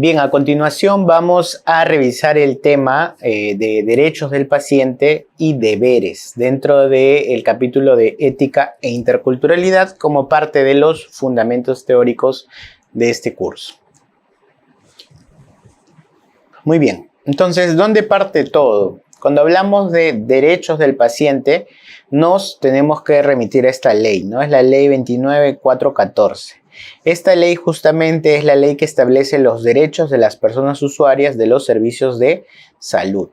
Bien, a continuación vamos a revisar el tema de derechos del paciente y deberes dentro del capítulo de ética e interculturalidad como parte de los fundamentos teóricos de este curso. Muy bien, entonces, ¿dónde parte todo? Cuando hablamos de derechos del paciente, nos tenemos que remitir a esta ley, ¿no? Es la ley 29414. Esta ley justamente es la ley que establece los derechos de las personas usuarias de los servicios de salud.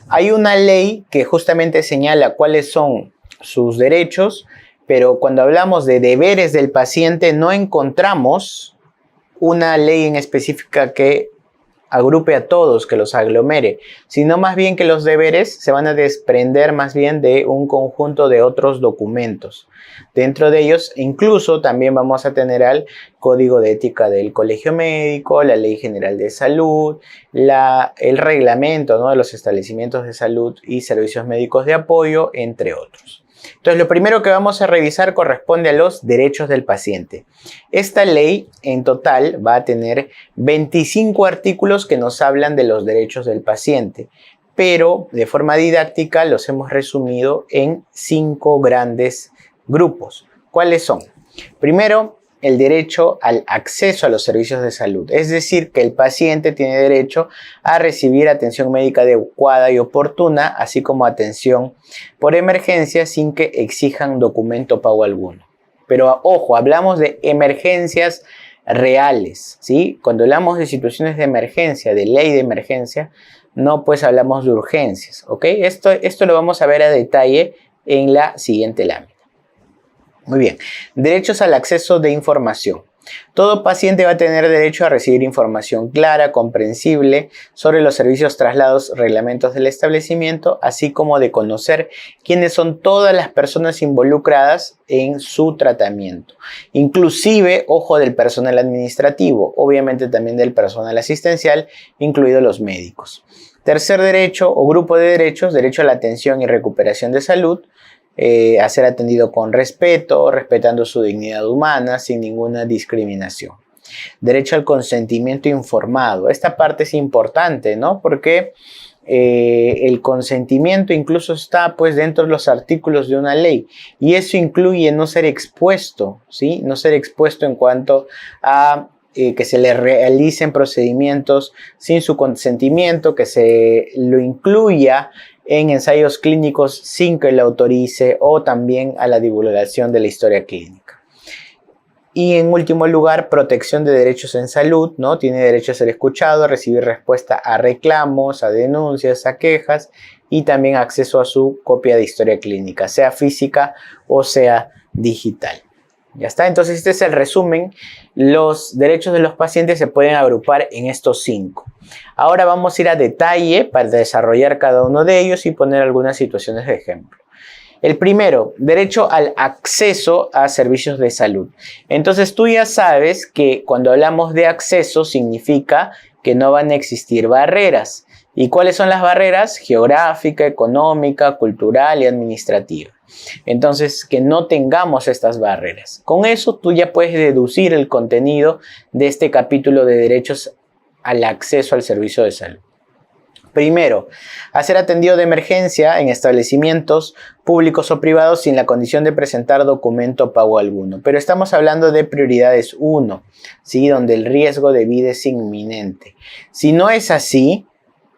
Hay una ley que justamente señala cuáles son sus derechos, pero cuando hablamos de deberes del paciente no encontramos una ley en específica que agrupe a todos, que los aglomere, sino más bien que los deberes se van a desprender más bien de un conjunto de otros documentos. Dentro de ellos, incluso también vamos a tener al Código de Ética del Colegio Médico, la Ley General de Salud, el reglamento, ¿no?, de los establecimientos de salud y servicios médicos de apoyo, entre otros. Entonces, lo primero que vamos a revisar corresponde a los derechos del paciente. Esta ley en total va a tener 25 artículos que nos hablan de los derechos del paciente, pero de forma didáctica los hemos resumido en 5 grandes grupos. ¿Cuáles son? Primero, el derecho al acceso a los servicios de salud, es decir, que el paciente tiene derecho a recibir atención médica adecuada y oportuna, así como atención por emergencia sin que exijan documento pago alguno. Pero ojo, hablamos de emergencias reales, ¿sí? Cuando hablamos de situaciones de emergencia, de ley de emergencia, no pues hablamos de urgencias, ¿ok? Esto lo vamos a ver a detalle en la siguiente lámina. Muy bien, derechos al acceso de información. Todo paciente va a tener derecho a recibir información clara, comprensible sobre los servicios, traslados, reglamentos del establecimiento, así como de conocer quiénes son todas las personas involucradas en su tratamiento. Inclusive, ojo, del personal administrativo, obviamente también del personal asistencial, incluidos los médicos. Tercer derecho o grupo de derechos, derecho a la atención y recuperación de salud. A ser atendido con respeto, respetando su dignidad humana, sin ninguna discriminación. Derecho al consentimiento informado. Esta parte es importante, ¿no? Porque el consentimiento incluso está pues dentro de los artículos de una ley y eso incluye no ser expuesto, ¿sí? No ser expuesto en cuanto a que se le realicen procedimientos sin su consentimiento, que se lo incluya en ensayos clínicos sin que lo autorice o también a la divulgación de la historia clínica. Y en último lugar, protección de derechos en salud, ¿no? Tiene derecho a ser escuchado, a recibir respuesta a reclamos, a denuncias, a quejas y también acceso a su copia de historia clínica, sea física o sea digital. Ya está, entonces este es el resumen. Los derechos de los pacientes se pueden agrupar en estos 5. Ahora vamos a ir a detalle para desarrollar cada uno de ellos y poner algunas situaciones de ejemplo. El primero, derecho al acceso a servicios de salud. Entonces tú ya sabes que cuando hablamos de acceso significa que no van a existir barreras. ¿Y cuáles son las barreras? Geográfica, económica, cultural y administrativa. Entonces, que no tengamos estas barreras. Con eso tú ya puedes deducir el contenido de este capítulo de derechos al acceso al servicio de salud. Primero, a ser atendido de emergencia en establecimientos públicos o privados sin la condición de presentar documento pago alguno. Pero estamos hablando de prioridades 1, ¿sí? Donde el riesgo de vida es inminente. Si no es así,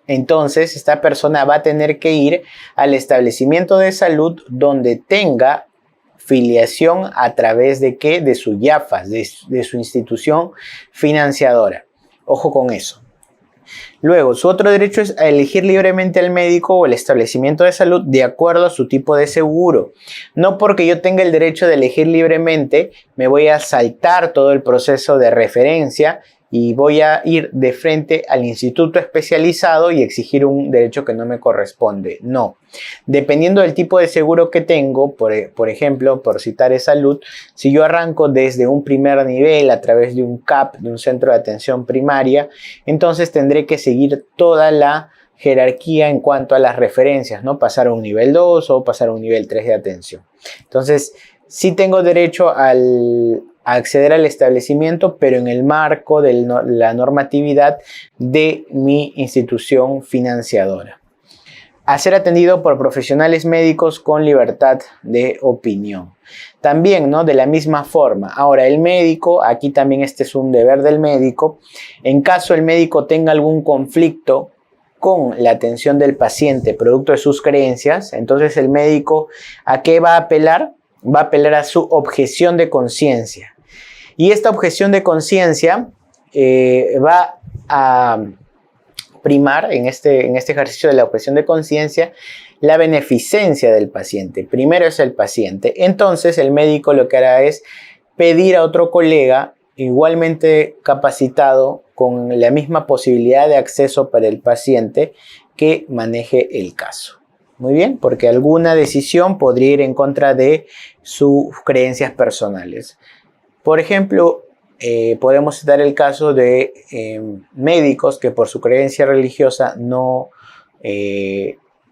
entonces esta persona va a tener que ir al establecimiento de salud donde tenga filiación a través de ¿qué? De su IAFAS, de su institución financiadora. Ojo con eso. Luego, su otro derecho es a elegir libremente al médico o el establecimiento de salud de acuerdo a su tipo de seguro. No porque yo tenga el derecho de elegir libremente, me voy a saltar todo el proceso de referencia y voy a ir de frente al instituto especializado y exigir un derecho que no me corresponde. No. Dependiendo del tipo de seguro que tengo, por ejemplo, por citar salud, si yo arranco desde un primer nivel a través de un CAP, de un centro de atención primaria, entonces tendré que seguir toda la jerarquía en cuanto a las referencias, ¿no? Pasar a un nivel 2 o pasar a un nivel 3 de atención. Entonces, sí tengo derecho al a acceder al establecimiento, pero en el marco de la normatividad de mi institución financiadora. A ser atendido por profesionales médicos con libertad de opinión. También, ¿no? De la misma forma. Ahora, el médico, aquí también este es un deber del médico. En caso el médico tenga algún conflicto con la atención del paciente producto de sus creencias, entonces el médico, ¿a qué va a apelar? Va a apelar a su objeción de conciencia. Y esta objeción de conciencia va a primar en este ejercicio de la objeción de conciencia la beneficencia del paciente. Primero es el paciente. Entonces el médico lo que hará es pedir a otro colega igualmente capacitado con la misma posibilidad de acceso para el paciente que maneje el caso. Muy bien, porque alguna decisión podría ir en contra de sus creencias personales. Por ejemplo, podemos citar el caso de médicos que por su creencia religiosa no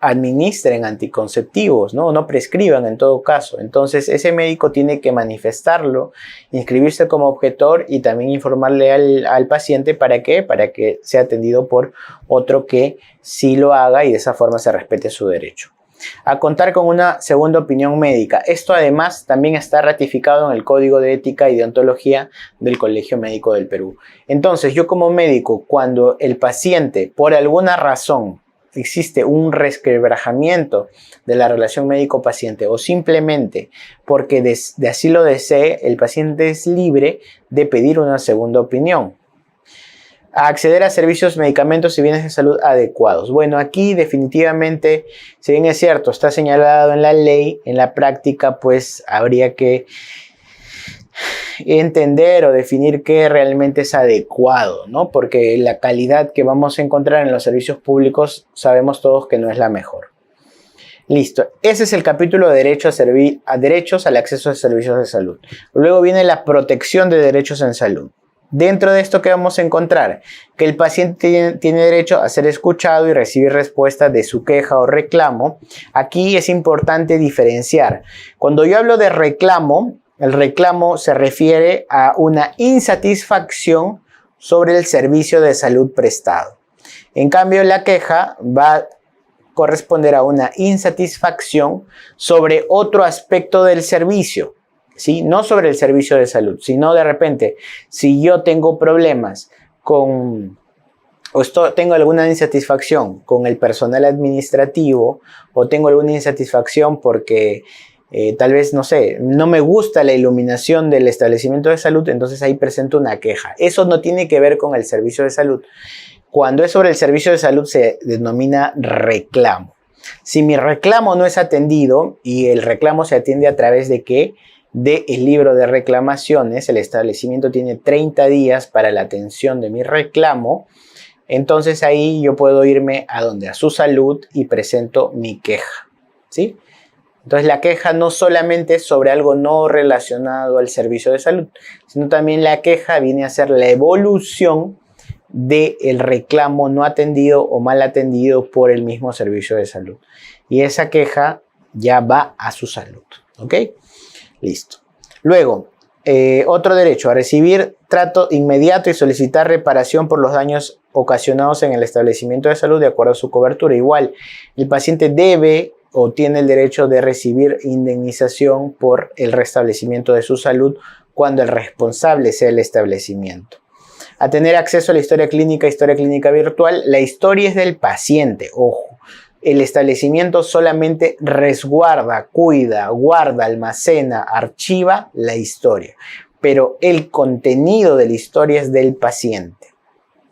administren anticonceptivos, no prescriban en todo caso. Entonces ese médico tiene que manifestarlo, inscribirse como objetor y también informarle al paciente para que sea atendido por otro que sí lo haga y de esa forma se respete su derecho a contar con una segunda opinión médica. Esto además también está ratificado en el Código de Ética y Deontología del Colegio Médico del Perú. Entonces, yo como médico, cuando el paciente, por alguna razón, existe un resquebrajamiento de la relación médico-paciente o simplemente porque de así lo desee, el paciente es libre de pedir una segunda opinión. A acceder a servicios, medicamentos y bienes de salud adecuados. Bueno, aquí definitivamente, si bien es cierto, está señalado en la ley, en la práctica pues habría que entender o definir qué realmente es adecuado, ¿no? Porque la calidad que vamos a encontrar en los servicios públicos sabemos todos que no es la mejor. Listo, ese es el capítulo de derechos al acceso a servicios de salud. Luego viene la protección de derechos en salud. Dentro de esto, ¿qué vamos a encontrar? Que el paciente tiene derecho a ser escuchado y recibir respuesta de su queja o reclamo. Aquí es importante diferenciar. Cuando yo hablo de reclamo, el reclamo se refiere a una insatisfacción sobre el servicio de salud prestado. En cambio, la queja va a corresponder a una insatisfacción sobre otro aspecto del servicio. ¿Sí? No sobre el servicio de salud, sino de repente, si yo tengo problemas tengo alguna insatisfacción con el personal administrativo o tengo alguna insatisfacción porque tal vez, no sé, no me gusta la iluminación del establecimiento de salud, entonces ahí presento una queja. Eso no tiene que ver con el servicio de salud. Cuando es sobre el servicio de salud se denomina reclamo. Si mi reclamo no es atendido y el reclamo se atiende a través de ¿qué? Del libro de reclamaciones, el establecimiento tiene 30 días para la atención de mi reclamo, entonces ahí yo puedo irme a su salud y presento mi queja, ¿sí? Entonces la queja no solamente es sobre algo no relacionado al servicio de salud, sino también la queja viene a ser la evolución del reclamo no atendido o mal atendido por el mismo servicio de salud. Y esa queja ya va a su salud, ¿ok? Listo. Luego, otro derecho, a recibir trato inmediato y solicitar reparación por los daños ocasionados en el establecimiento de salud de acuerdo a su cobertura. Igual, el paciente debe o tiene el derecho de recibir indemnización por el restablecimiento de su salud cuando el responsable sea el establecimiento. A tener acceso a la historia clínica virtual. La historia es del paciente, ojo. El establecimiento solamente resguarda, cuida, guarda, almacena, archiva la historia. Pero el contenido de la historia es del paciente.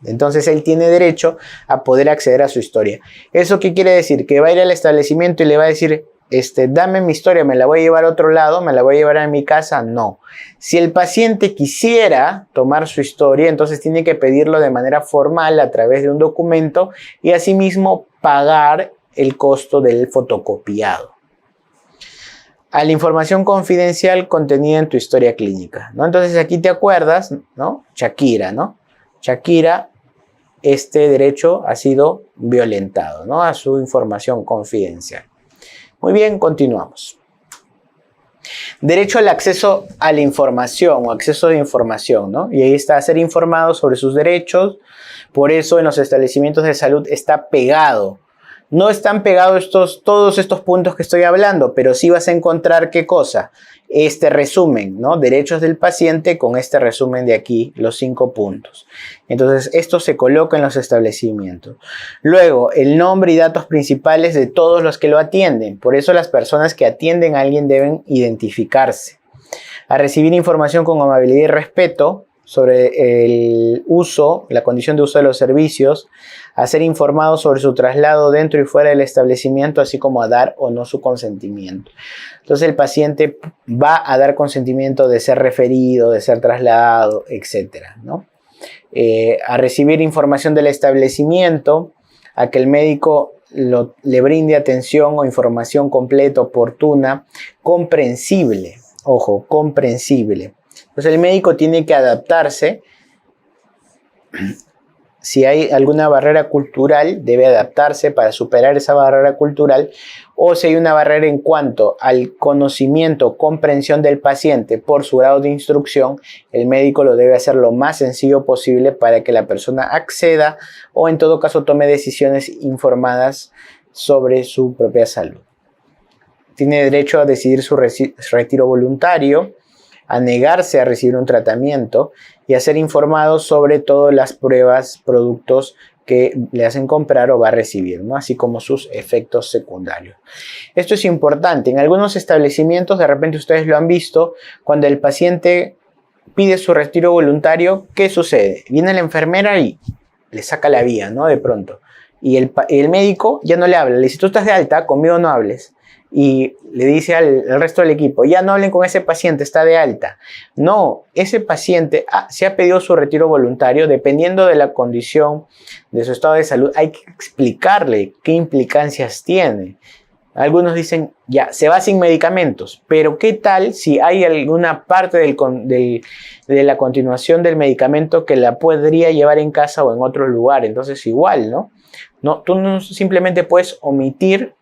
Entonces él tiene derecho a poder acceder a su historia. ¿Eso qué quiere decir? Que va a ir al establecimiento y le va a decir, dame mi historia, me la voy a llevar a otro lado, me la voy a llevar a mi casa. No. Si el paciente quisiera tomar su historia, entonces tiene que pedirlo de manera formal a través de un documento y asimismo pagar el costo del fotocopiado. A la información confidencial contenida en tu historia clínica, ¿no? Entonces aquí te acuerdas, ¿no? Shakira, ¿no? Shakira, este derecho ha sido violentado, ¿no? A su información confidencial. Muy bien, continuamos. Derecho al acceso a la información o acceso de información, ¿no? Y ahí está, ser informado sobre sus derechos. Por eso en los establecimientos de salud está pegado. No están pegados todos estos puntos que estoy hablando, pero sí vas a encontrar ¿qué cosa? Este resumen, ¿no? Derechos del paciente con este resumen de aquí, los 5 puntos. Entonces, esto se coloca en los establecimientos. Luego, el nombre y datos principales de todos los que lo atienden. Por eso las personas que atienden a alguien deben identificarse. A recibir información con amabilidad y respeto sobre el uso, la condición de uso de los servicios, a ser informado sobre su traslado dentro y fuera del establecimiento, así como a dar o no su consentimiento. Entonces el paciente va a dar consentimiento de ser referido, de ser trasladado, etcétera, ¿no? A recibir información del establecimiento, a que el médico le brinde atención o información completa, oportuna, comprensible. Ojo, comprensible. Entonces el médico tiene que adaptarse. Si hay alguna barrera cultural, debe adaptarse para superar esa barrera cultural, o si hay una barrera en cuanto al conocimiento, comprensión del paciente por su grado de instrucción, el médico lo debe hacer lo más sencillo posible para que la persona acceda o en todo caso tome decisiones informadas sobre su propia salud. Tiene derecho a decidir su retiro voluntario, a negarse a recibir un tratamiento y a ser informado sobre todas las pruebas, productos que le hacen comprar o va a recibir, ¿no? Así como sus efectos secundarios. Esto es importante. En algunos establecimientos, de repente ustedes lo han visto, cuando el paciente pide su retiro voluntario, ¿qué sucede? Viene la enfermera y le saca la vía, ¿no? De pronto. Y el médico ya no le habla. Le dice, tú estás de alta, conmigo no hables. Y le dice al resto del equipo, ya no hablen con ese paciente, está de alta. No, ese paciente se ha pedido su retiro voluntario, dependiendo de la condición de su estado de salud, hay que explicarle qué implicancias tiene. Algunos dicen, ya, se va sin medicamentos, pero ¿qué tal si hay alguna parte de la continuación del medicamento que la podría llevar en casa o en otro lugar? Entonces igual, ¿no? Tú no simplemente puedes omitir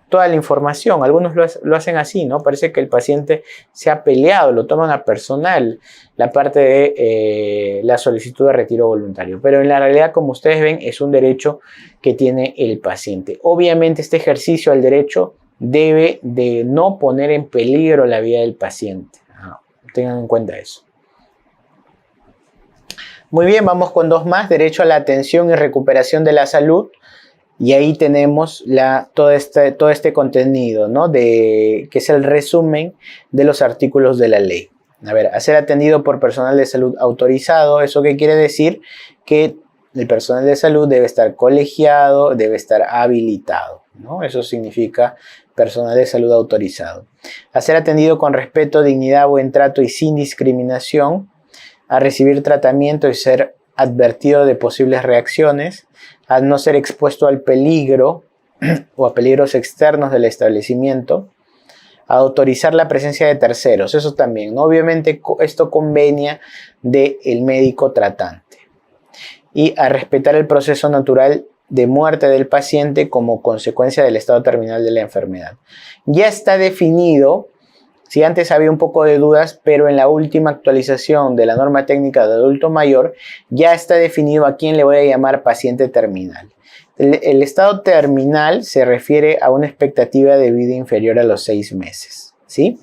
toda la información. Algunos lo hacen así, ¿no? Parece que el paciente se ha peleado, lo toman a personal, la parte de la solicitud de retiro voluntario. Pero en la realidad, como ustedes ven, es un derecho que tiene el paciente. Obviamente, este ejercicio al derecho debe de no poner en peligro la vida del paciente. Tengan en cuenta eso. Muy bien, vamos con 2 más. Derecho a la atención y recuperación de la salud. Y ahí tenemos todo este contenido, ¿no? Que es el resumen de los artículos de la ley. A ver, a ser atendido por personal de salud autorizado. ¿Eso qué quiere decir? Que el personal de salud debe estar colegiado, debe estar habilitado, ¿no? Eso significa personal de salud autorizado. A ser atendido con respeto, dignidad, buen trato y sin discriminación. A recibir tratamiento y ser advertido de posibles reacciones, a no ser expuesto al peligro o a peligros externos del establecimiento, a autorizar la presencia de terceros, eso también, ¿no? Obviamente esto convenia del médico tratante, y a respetar el proceso natural de muerte del paciente como consecuencia del estado terminal de la enfermedad. Ya está definido. Si antes había un poco de dudas, pero en la última actualización de la norma técnica de adulto mayor ya está definido a quién le voy a llamar paciente terminal. El estado terminal se refiere a una expectativa de vida inferior a los 6 meses, ¿sí?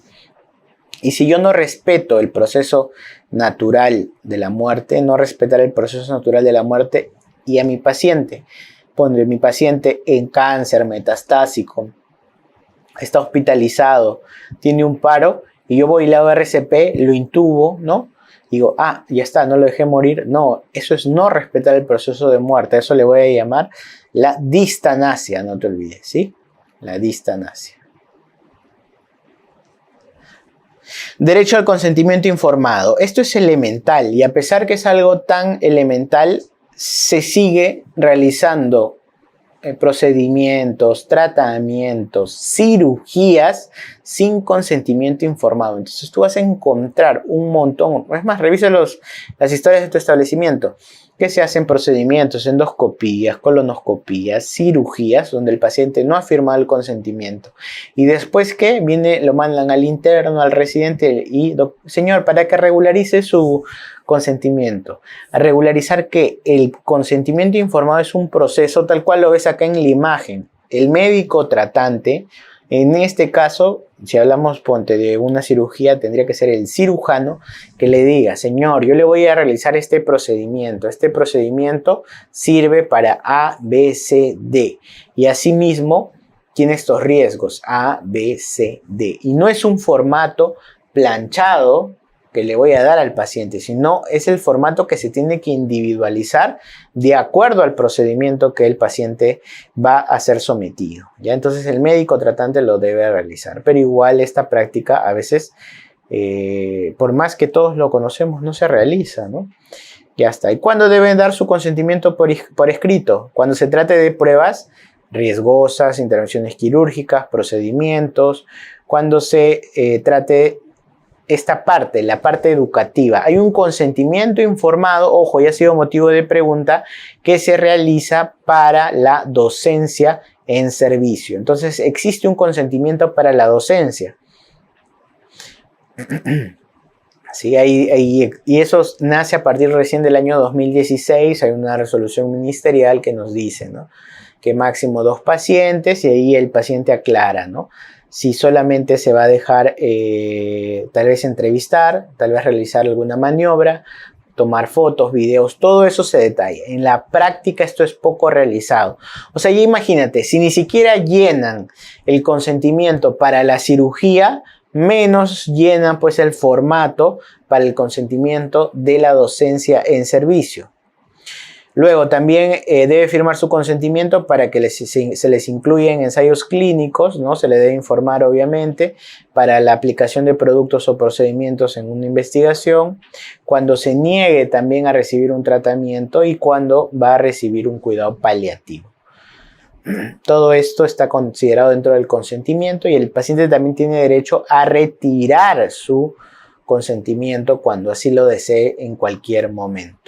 Y si yo no respeto el proceso natural de la muerte, no respetar el proceso natural de la muerte y a mi paciente, pondré mi paciente en cáncer metastásico, está hospitalizado, tiene un paro y yo voy y le hago RCP, lo intubo, ¿no? Digo, ya está, no lo dejé morir. No, eso es no respetar el proceso de muerte. Eso le voy a llamar la distanasia, no te olvides, ¿sí? La distanasia. Derecho al consentimiento informado. Esto es elemental y a pesar que es algo tan elemental, se sigue realizando procedimientos, tratamientos, cirugías sin consentimiento informado. Entonces tú vas a encontrar un montón, es más, revisa las historias de tu establecimiento, que se hacen procedimientos, endoscopías, colonoscopías, cirugías, donde el paciente no ha firmado el consentimiento. Y después que viene, lo mandan al interno, al residente, y señor, para que regularice su consentimiento. A regularizar que el consentimiento informado es un proceso tal cual lo ves acá en la imagen. El médico tratante, en este caso, si hablamos, ponte, de una cirugía, tendría que ser el cirujano que le diga, señor, yo le voy a realizar este procedimiento. Este procedimiento sirve para A, B, C, D. Y asimismo, tiene estos riesgos, A, B, C, D. Y no es un formato planchado que le voy a dar al paciente, sino es el formato que se tiene que individualizar de acuerdo al procedimiento que el paciente va a ser sometido. ¿Ya? Entonces el médico tratante lo debe realizar, pero igual esta práctica a veces, por más que todos lo conocemos, no se realiza, ¿no? Ya está. ¿Y cuándo deben dar su consentimiento por escrito? Cuando se trate de pruebas riesgosas, intervenciones quirúrgicas, procedimientos, cuando se trate esta parte, la parte educativa. Hay un consentimiento informado, ojo, ya ha sido motivo de pregunta, que se realiza para la docencia en servicio. Entonces, existe un consentimiento para la docencia. Sí, y eso nace a partir recién del año 2016. Hay una resolución ministerial que nos dice, ¿no?, que máximo 2 pacientes, y ahí el paciente aclara, ¿no?, si solamente se va a dejar tal vez entrevistar, tal vez realizar alguna maniobra, tomar fotos, videos, todo eso se detalla. En la práctica esto es poco realizado. O sea, ya imagínate, si ni siquiera llenan el consentimiento para la cirugía, menos llenan pues el formato para el consentimiento de la docencia en servicio. Luego también debe firmar su consentimiento para que se les incluya en ensayos clínicos, ¿no? Se le debe informar obviamente para la aplicación de productos o procedimientos en una investigación, cuando se niegue también a recibir un tratamiento y cuando va a recibir un cuidado paliativo. Todo esto está considerado dentro del consentimiento y el paciente también tiene derecho a retirar su consentimiento cuando así lo desee en cualquier momento.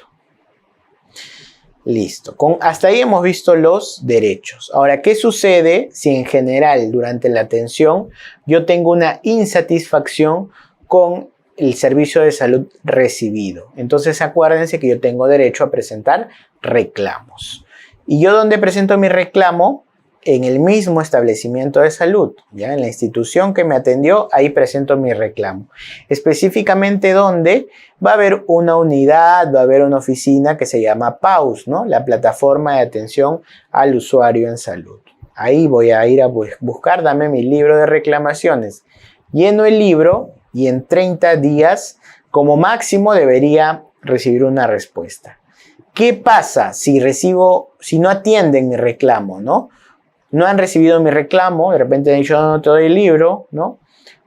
Listo. Hasta ahí hemos visto los derechos. Ahora, ¿qué sucede si en general durante la atención yo tengo una insatisfacción con el servicio de salud recibido? Entonces acuérdense que yo tengo derecho a presentar reclamos. ¿Y yo dónde presento mi reclamo? En el mismo establecimiento de salud, ¿ya? En la institución que me atendió, ahí presento mi reclamo. Específicamente donde va a haber una unidad, va a haber una oficina que se llama PAUS, ¿no? La plataforma de atención al usuario en salud. Ahí voy a ir a buscar, dame mi libro de reclamaciones. Lleno el libro y en 30 días, como máximo, debería recibir una respuesta. ¿Qué pasa si no atienden mi reclamo, ¿no? No han recibido mi reclamo, de repente yo no te doy el libro, ¿no?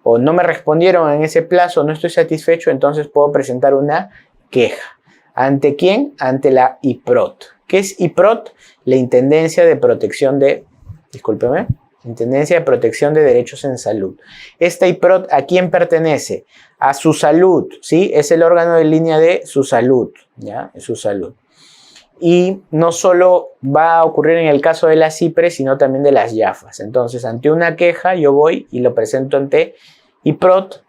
O no me respondieron en ese plazo, no estoy satisfecho, entonces puedo presentar una queja. ¿Ante quién? Ante la IPROT. ¿Qué es IPROT? La Intendencia de Protección de... Discúlpeme. Intendencia de Protección de Derechos en Salud. Esta IPROT, ¿a quién pertenece? A Su Salud, ¿sí? Es el órgano de línea de Su Salud, ¿ya? Su Salud. Y no solo va a ocurrir en el caso de las IPRES, sino también de las IAFAS. Entonces, ante una queja, yo voy y lo presento ante IPROT,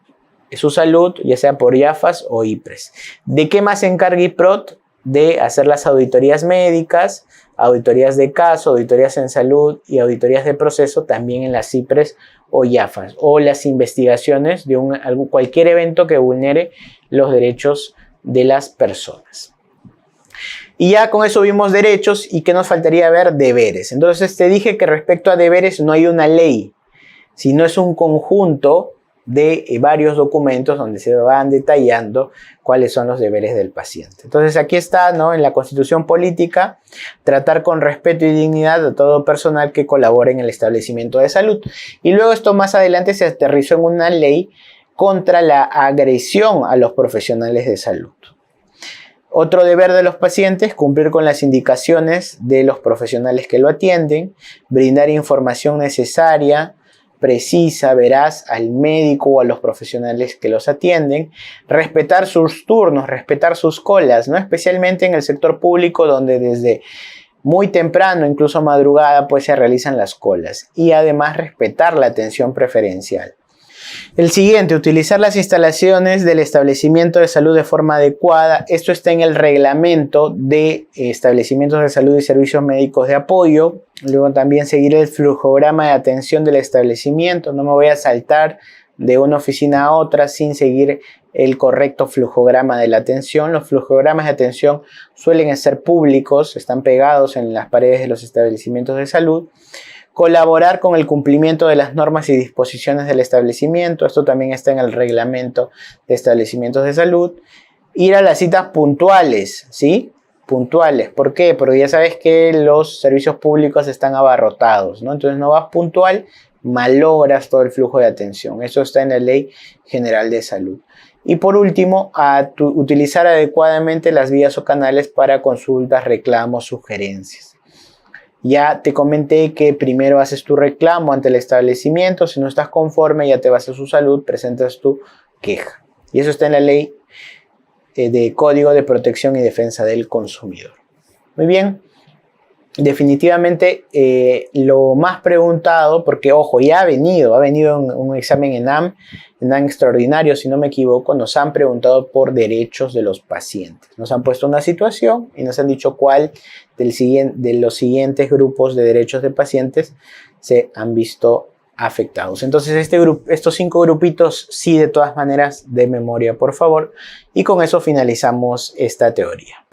Su Salud, ya sea por IAFAS o IPRES. ¿De qué más se encarga IPROT? De hacer las auditorías médicas, auditorías de caso, auditorías en salud y auditorías de proceso también en las IPRES o IAFAS, o las investigaciones de cualquier evento que vulnere los derechos de las personas. Y ya con eso vimos derechos y que nos faltaría ver deberes. Entonces te dije que respecto a deberes no hay una ley, sino es un conjunto de varios documentos donde se van detallando cuáles son los deberes del paciente. Entonces aquí está, ¿no?, en la Constitución Política, tratar con respeto y dignidad a todo personal que colabore en el establecimiento de salud. Y luego esto más adelante se aterrizó en una ley contra la agresión a los profesionales de salud. Otro deber de los pacientes, cumplir con las indicaciones de los profesionales que lo atienden, brindar información necesaria precisa, veraz al médico o a los profesionales que los atienden, respetar sus turnos, respetar sus colas, ¿no? Especialmente en el sector público donde desde muy temprano, incluso madrugada, pues se realizan las colas, y además respetar la atención preferencial. El siguiente, utilizar las instalaciones del establecimiento de salud de forma adecuada. Esto está en el reglamento de establecimientos de salud y servicios médicos de apoyo. Luego también seguir el flujograma de atención del establecimiento. No me voy a saltar de una oficina a otra sin seguir el correcto flujograma de la atención. Los flujogramas de atención suelen ser públicos, están pegados en las paredes de los establecimientos de salud. Colaborar con el cumplimiento de las normas y disposiciones del establecimiento. Esto también está en el reglamento de establecimientos de salud. Ir a las citas puntuales, ¿sí? Puntuales. ¿Por qué? Porque ya sabes que los servicios públicos están abarrotados, ¿no? Entonces no vas puntual, malogras todo el flujo de atención. Eso está en la Ley General de Salud. Y por último, utilizar adecuadamente las vías o canales para consultas, reclamos, sugerencias. Ya te comenté que primero haces tu reclamo ante el establecimiento. Si no estás conforme, ya te vas a su salud, presentas tu queja. Y eso está en la Ley de Código de Protección y Defensa del Consumidor. Muy bien. Definitivamente lo más preguntado, porque ojo, ya ha venido en un examen ENAM extraordinario, si no me equivoco, nos han preguntado por derechos de los pacientes. Nos han puesto una situación y nos han dicho cuál de los siguientes grupos de derechos de pacientes se han visto afectados. Entonces estos 5 grupitos sí, de todas maneras, de memoria, por favor. Y con eso finalizamos esta teoría.